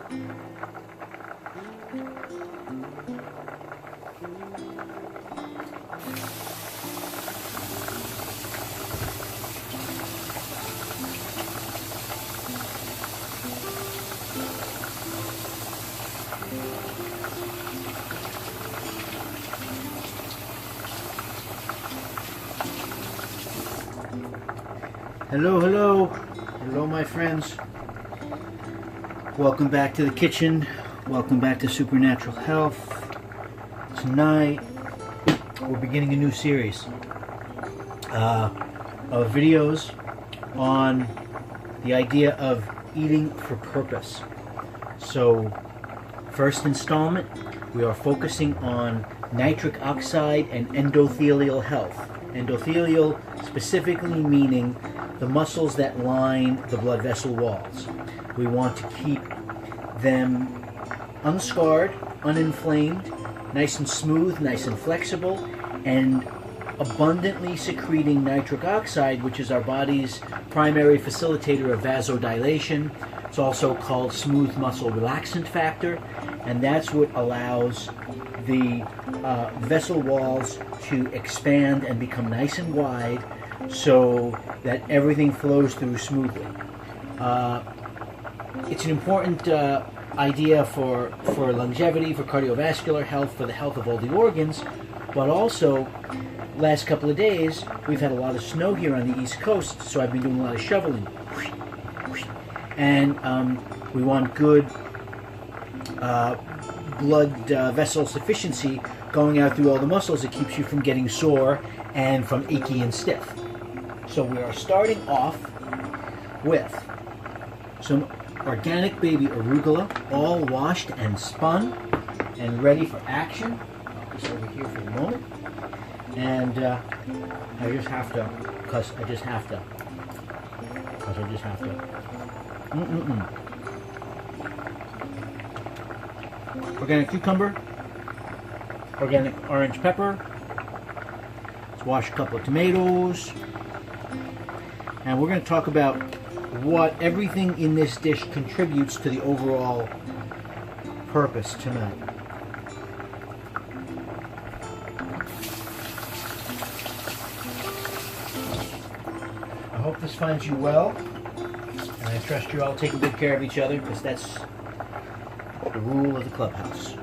Hello, hello. Hello, my friends. Welcome back to the kitchen. Welcome back to Supernatural Health. Tonight, we're beginning a new series of videos on the idea of eating for purpose. So, first installment, we are focusing on nitric oxide and endothelial health. Endothelial specifically meaning the muscles that line the blood vessel walls. We want to keep them unscarred, uninflamed, nice and smooth, nice and flexible, and abundantly secreting nitric oxide, which is our body's primary facilitator of vasodilation. It's also called smooth muscle relaxant factor, and that's what allows the vessel walls to expand and become nice and wide so that everything flows through smoothly. It's an important idea for longevity, for cardiovascular health, for the health of all the organs, but also, last couple of days, we've had a lot of snow here on the East Coast, so I've been doing a lot of shoveling. And we want good blood vessel sufficiency going out through all the muscles. It keeps you from getting sore and from achy and stiff. So we are starting off with some organic baby arugula, all washed and spun and ready for action. I'll put this over here for the moment. And I just have to, because I just have to. Organic cucumber, organic orange pepper. Let's wash a couple of tomatoes. And we're going to talk about what everything in this dish contributes to the overall purpose tonight. I hope this finds you well, and I trust you're all taking good care of each other, because that's the rule of the clubhouse.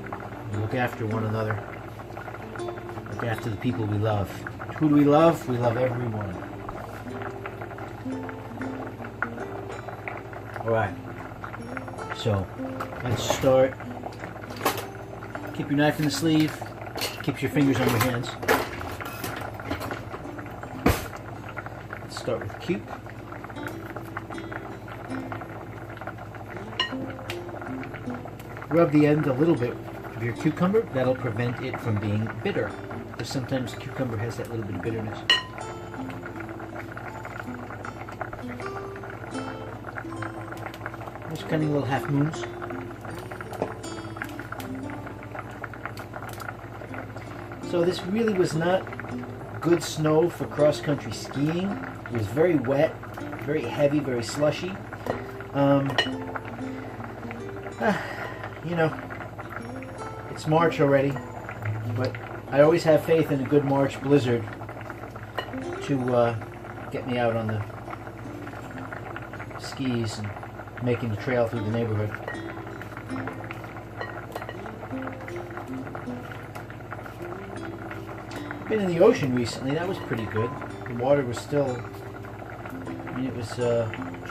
We look after one another, look after the people we love. Who do we love? We love everyone. Alright, so let's start. Keep your knife in the sleeve, keep your fingers on your hands. Let's start with cuke. Rub the end a little bit of your cucumber. That'll prevent it from being bitter, because sometimes cucumber has that little bit of bitterness. Just cutting little half moons. So this really was not good snow for cross-country skiing. It was very wet, very heavy, very slushy. You know, it's March already, but I always have faith in a good March blizzard to get me out on the skis and making the trail through the neighborhood. Been in the ocean recently. That was pretty good. The water was still, I mean, it was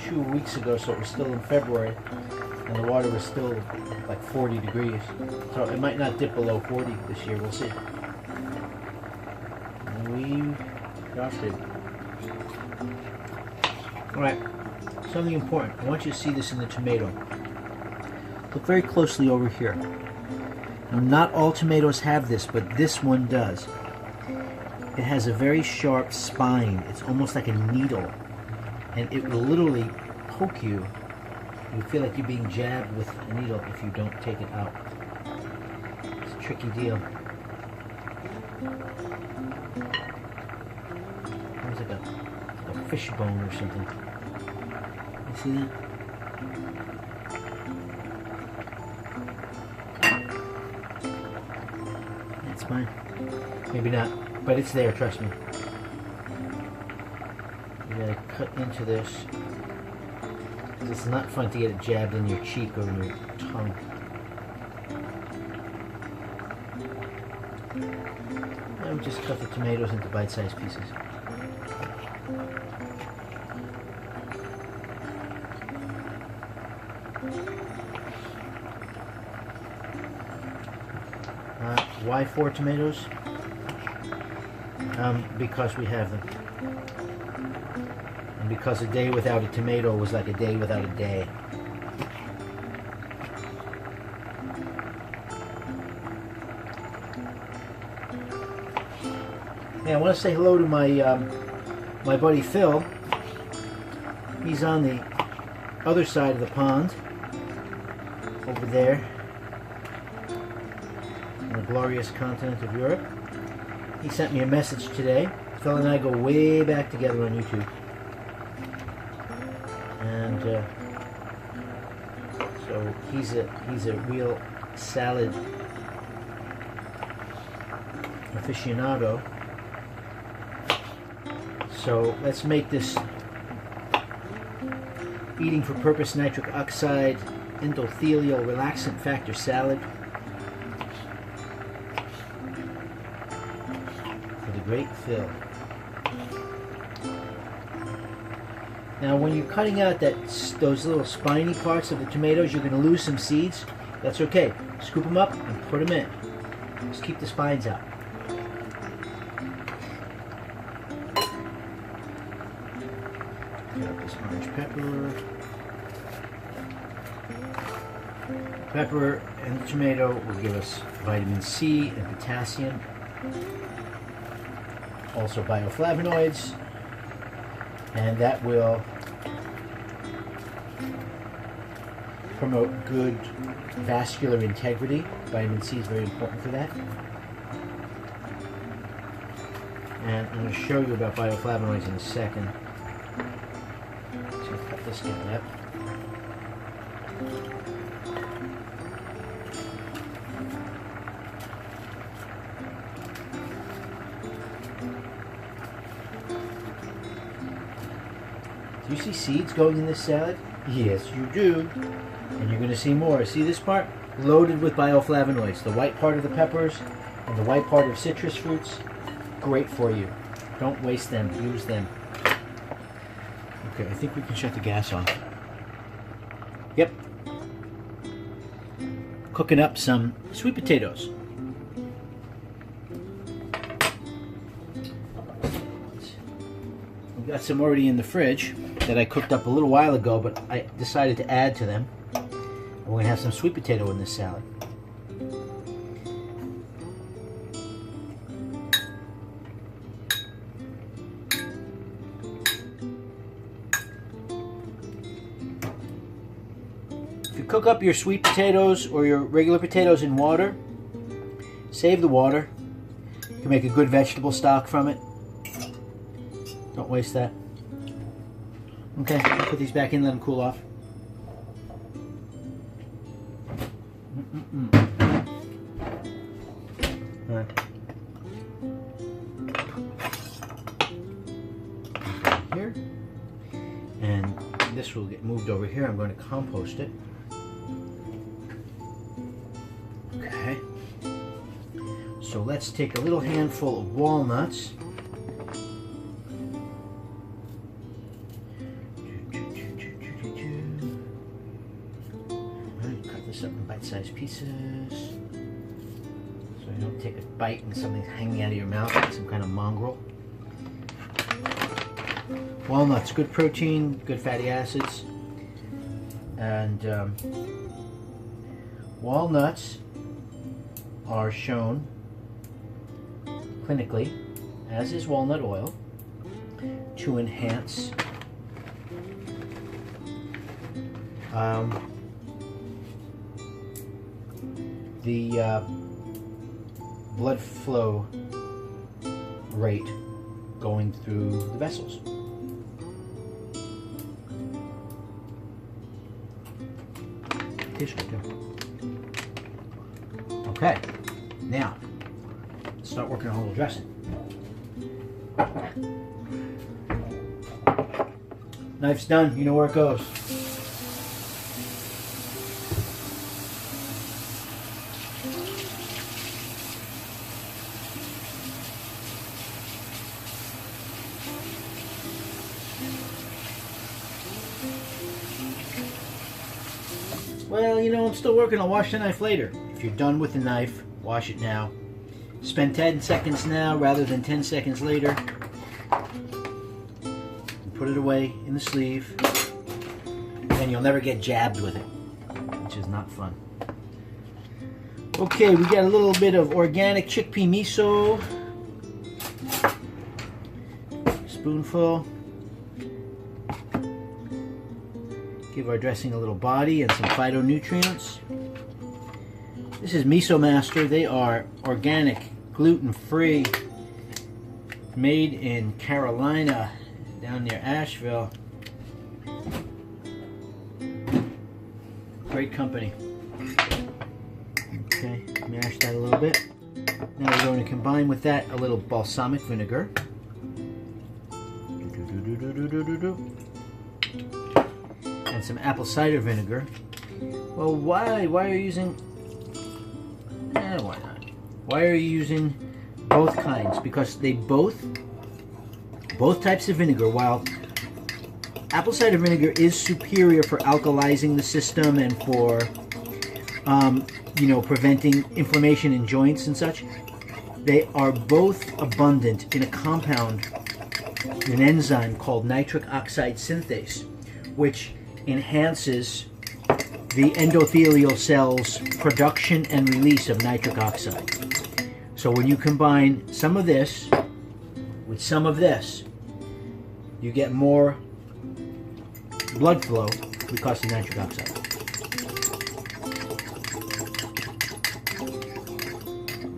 2 weeks ago, so it was still in February, and the water was still like 40 degrees. So it might not dip below 40 this year. We'll see. And we got it. All right. Something important. I want you to see this in the tomato. Look very closely over here. Now, not all tomatoes have this, but this one does. It has a very sharp spine. It's almost like a needle. And it will literally poke you. You feel like you're being jabbed with a needle if you don't take it out. It's a tricky deal. It's like a fish bone or something. You see that? That's fine. Maybe not, but it's there, trust me. You gotta cut into this. Because it's not fun to get it jabbed in your cheek or in your tongue. I would just cut the tomatoes into bite-sized pieces. Why 4 tomatoes? Because we have them. And because a day without a tomato was like a day without a day. Yeah, I want to say hello to my my buddy Phil. He's on the other side of the pond, over there, on the glorious continent of Europe. He sent me a message today. Phil and I go way back together on YouTube. And so he's a real salad aficionado. So let's make this eating for purpose nitric oxide endothelial relaxant factor salad for the great Phil. Now when you're cutting out those little spiny parts of the tomatoes, you're going to lose some seeds. That's okay. Scoop them up and put them in. Just keep the spines out. Got this orange pepper. Pepper and the tomato will give us vitamin C and potassium. Also bioflavonoids. And that will promote good vascular integrity. Vitamin C is very important for that. And I'm going to show you about bioflavonoids in a second. So cut this guy up. Do you see seeds going in this salad? Yes, you do. And you're going to see more. See this part? Loaded with bioflavonoids. The white part of the peppers and the white part of citrus fruits. Great for you. Don't waste them. Use them. Okay, I think we can shut the gas off. Yep. Cooking up some sweet potatoes. We got some already in the fridge that I cooked up a little while ago, but I decided to add to them. We're going to have some sweet potato in this salad. If you cook up your sweet potatoes or your regular potatoes in water, save the water. You can make a good vegetable stock from it. Don't waste that. Okay, I'll put these back in, let them cool off. All right. Here. And this will get moved over here. I'm going to compost it. Okay. So let's take a little handful of walnuts. Up in bite-sized pieces so you don't take a bite and something's hanging out of your mouth like some kind of mongrel. Walnuts, good protein, good fatty acids, and walnuts are shown clinically, as is walnut oil, to enhance the blood flow rate going through the vessels. Tastes good too. Okay, now Let's start working on a little dressing. Knife's done. You know where it goes. Well, you know, I'm still working. I'll wash the knife later. If you're done with the knife, wash it now. Spend 10 seconds now rather than 10 seconds later. And put it away in the sleeve. And you'll never get jabbed with it, which is not fun. Okay, we got a little bit of organic chickpea miso. Spoonful. Give our dressing a little body and some phytonutrients. This is Miso Master. They are organic, gluten-free, made in Carolina, down near Asheville. Great company. Okay, mash that a little bit. Now we're going to combine with that a little balsamic vinegar. And some apple cider vinegar. Well, why are you using... why not? Why are you using both kinds? Because they both types of vinegar, while apple cider vinegar is superior for alkalizing the system and for you know, preventing inflammation in joints and such, they are both abundant in a compound, an enzyme called nitric oxide synthase, which enhances the endothelial cells' production and release of nitric oxide. So when you combine some of this with some of this, you get more blood flow because of nitric oxide.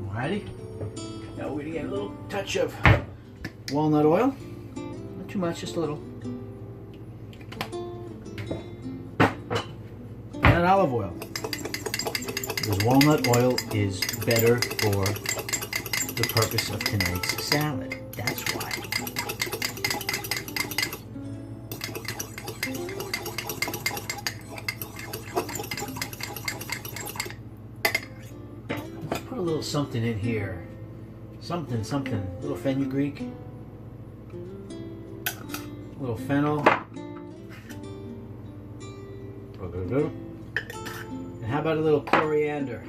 Alrighty. Now we're going to get a little touch of walnut oil. Not too much, just a little. And olive oil. Because walnut oil is better for the purpose of tonight's salad. That's why. Let's put a little something in here. Something. A little fenugreek. A little fennel. And how about a little coriander?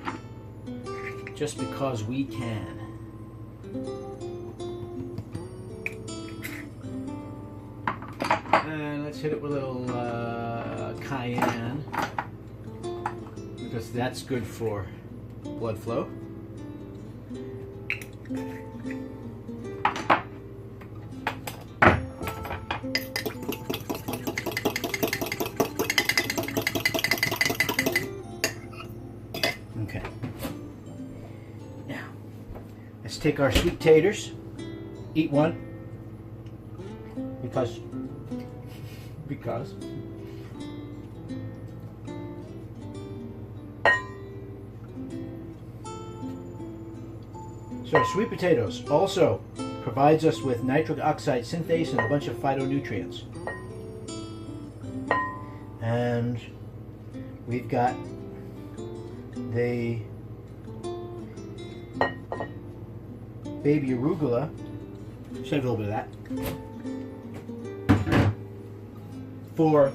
Just because we can. And let's hit it with a little cayenne, because that's good for blood flow. Okay. Now, let's take our sweet taters, eat one, because. So sweet potatoes also provides us with nitric oxide synthase and a bunch of phytonutrients. And we've got the baby arugula. Save a little bit of that. For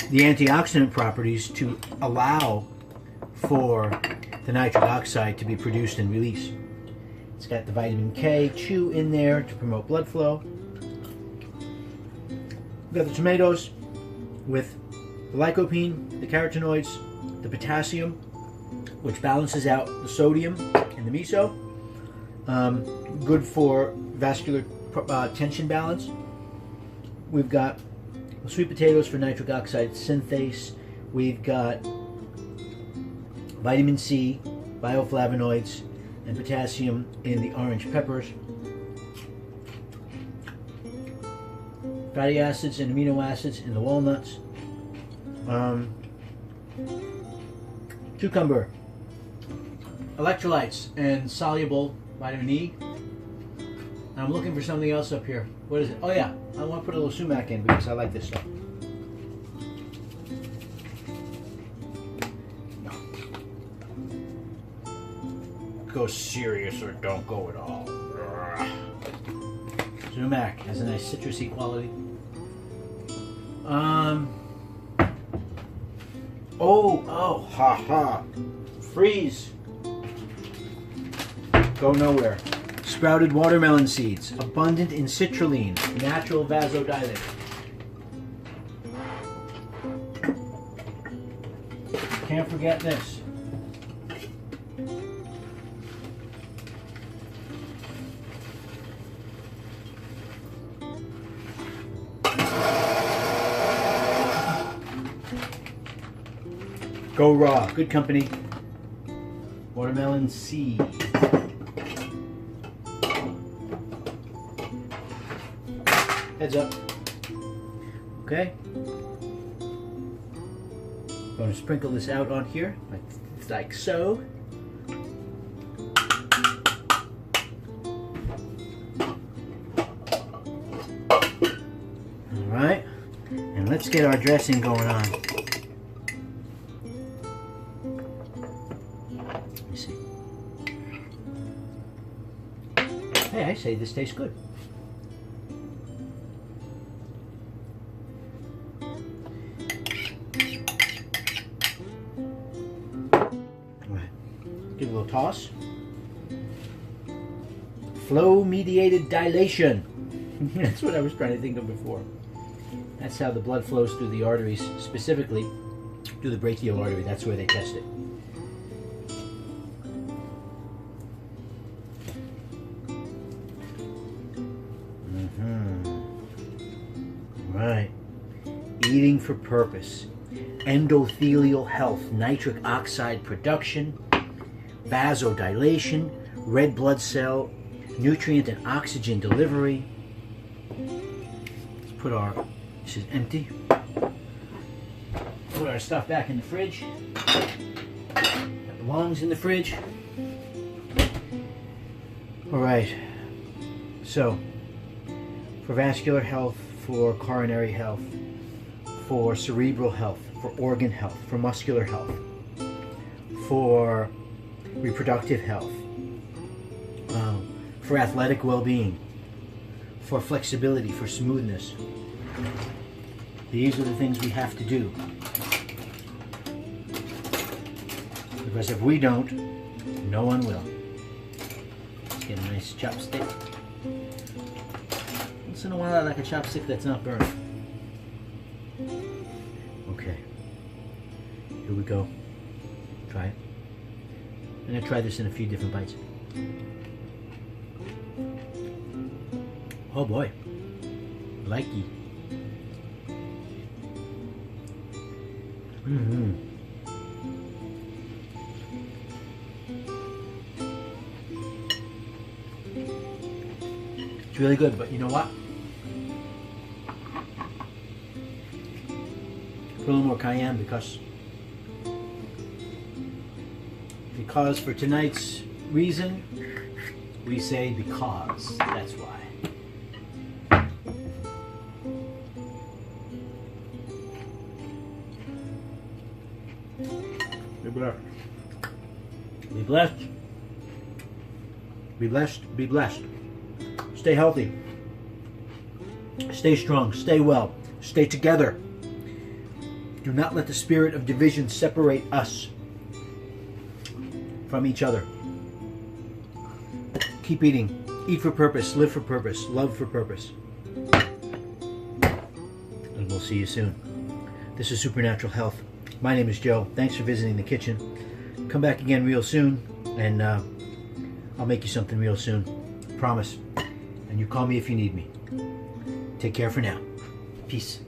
the antioxidant properties to allow for the nitric oxide to be produced and released. It's got the vitamin K chew in there to promote blood flow. We've got the tomatoes with the lycopene, the carotenoids, the potassium, which balances out the sodium in the miso. Good for vascular tension balance. We've got sweet potatoes for nitric oxide synthase. We've got vitamin C, bioflavonoids, and potassium in the orange peppers. Fatty acids and amino acids in the walnuts. cucumber, electrolytes, and soluble vitamin E. And I'm looking for something else up here. What is it? Oh yeah, I want to put a little sumac in because I like this stuff. No. Go serious or don't go at all. Sumac has a nice citrusy quality. Oh, ha. Freeze. Go nowhere. Sprouted watermelon seeds, abundant in citrulline, natural vasodilator. Can't forget this. Go raw, good company. Watermelon seed. Heads up. Okay. Going to sprinkle this out on here, like so. All right, and let's get our dressing going on. Let me see. Hey, I say this tastes good. Give it a little toss. Flow-mediated dilation. That's what I was trying to think of before. That's how the blood flows through the arteries, specifically through the brachial artery. That's where they test it. Right. Eating for purpose. Endothelial health, nitric oxide production, vasodilation, red blood cell, nutrient and oxygen delivery. Let's put this is empty. Put our stuff back in the fridge. That belongs in the fridge. All right. So, for vascular health, for coronary health, for cerebral health, for organ health, for muscular health, for reproductive health, for athletic well-being, for flexibility, for smoothness. These are the things we have to do. Because if we don't, no one will. Let's get a nice chopstick. Once in a while I like a chopstick that's not burned. Okay. Here we go. Try it. I'm going to try this in a few different bites. Oh boy. Likey. It's really good, but you know what? Put a little more cayenne because for tonight's reason, we say because. That's why. Be blessed. Be blessed. Be blessed. Be blessed. Stay healthy. Stay strong. Stay well. Stay together. Do not let the spirit of division separate us from each other. Keep eating. Eat for purpose. Live for purpose. Love for purpose. And we'll see you soon. This is Supernatural Health. My name is Joe. Thanks for visiting the kitchen. Come back again real soon, and I'll make you something real soon. Promise. And you call me if you need me. Take care for now. Peace.